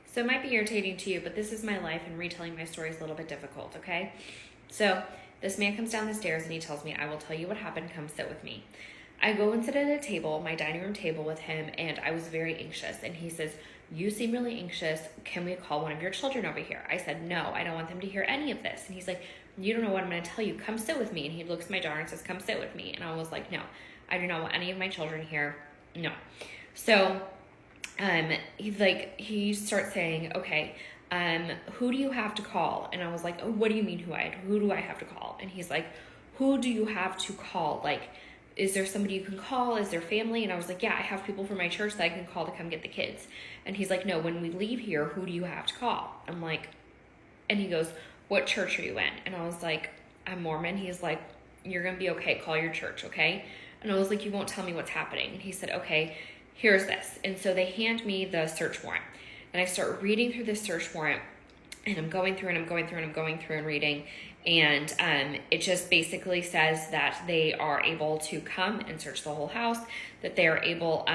So it might be irritating to you, but this is my life, and retelling my story is a little bit difficult, okay? So this man comes down the stairs and he tells me, I will tell you what happened, come sit with me. I go and sit at a table, my dining room table with him, and I was very anxious. And he says, you seem really anxious. Can we call one of your children over here? I said, no, I don't want them to hear any of this. And he's like, you don't know what I'm going to tell you. Come sit with me. And he looks at my daughter and says, come sit with me. And I was like, no, I do not want any of my children here. No. So he starts saying, okay, who do you have to call? And I was like, oh, what do you mean who do I have to call? And he's like, who do you have to call? Like, is there somebody you can call? Is there family? And I was like, yeah, I have people from my church that I can call to come get the kids. And he's like, no, when we leave here, who do you have to call? I'm like, and he goes, what church are you in? And I was like, I'm Mormon. He's like, you're going to be okay. Call your church, okay? And I was like, you won't tell me what's happening. And he said, okay, here's this. And so they hand me the search warrant. And I start reading through this search warrant. And I'm going through and reading. And it just basically says that they are able to come and search the whole house, that they are able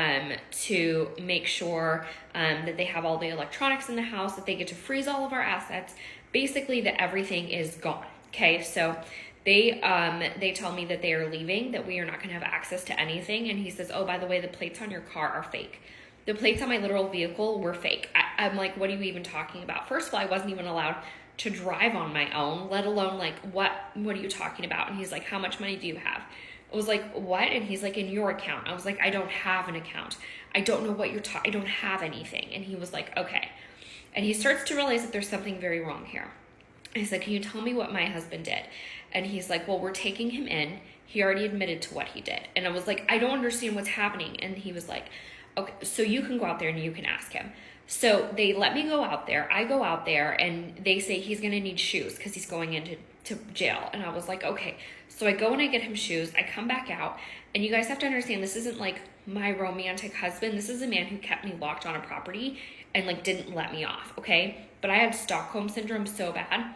to make sure that they have all the electronics in the house, that they get to freeze all of our assets, basically that everything is gone. Okay, so they tell me that they are leaving, that we are not going to have access to anything. And he says, oh, by the way, the plates on your car are fake. The plates on my literal vehicle were fake. I'm like, what are you even talking about? First of all, I wasn't even allowed to drive on my own, let alone like, what are you talking about? And he's like, how much money do you have? I was like, what? And he's like, in your account. I was like, I don't have an account. I don't know what you're talking. I don't have anything. And he was like, okay. And he starts to realize that there's something very wrong here. I said, can you tell me what my husband did? And he's like, well, we're taking him in. He already admitted to what he did. And I was like, I don't understand what's happening. And he was like, okay, so you can go out there and you can ask him. So they let me go out there. I go out there and they say he's going to need shoes because he's going into jail. And I was like, okay. So I go and I get him shoes. I come back out. And you guys have to understand, this isn't like my romantic husband. This is a man who kept me locked on a property and like didn't let me off, okay? But I had Stockholm syndrome so bad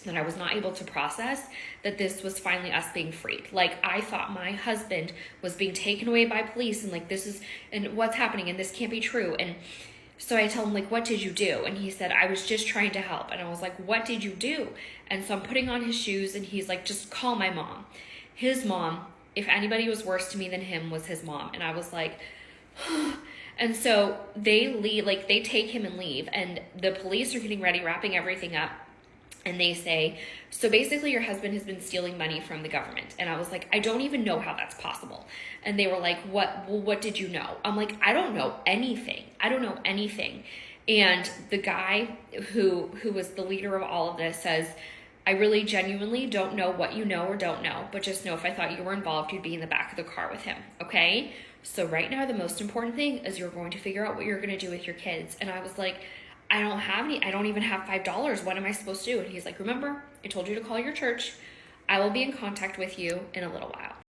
that I was not able to process that this was finally us being freed. Like, I thought my husband was being taken away by police and like, this is, and what's happening, and this can't be true. And so I tell him, like, what did you do? And he said, I was just trying to help. And I was like, what did you do? And so I'm putting on his shoes and he's like, just call my mom. His mom, if anybody was worse to me than him, was his mom. And I was like, and so they leave, like they take him and leave, and the police are getting ready, wrapping everything up. And they say, so basically your husband has been stealing money from the government. And I was like, I don't even know how that's possible. And they were like, what did you know? I'm like, I don't know anything. I don't know anything. And the guy who was the leader of all of this says, I really genuinely don't know what you know or don't know, but just know if I thought you were involved, you'd be in the back of the car with him. Okay. So right now, the most important thing is you're going to figure out what you're going to do with your kids. And I was like, I don't even have $5. What am I supposed to do? And he's like, remember, I told you to call your church. I will be in contact with you in a little while.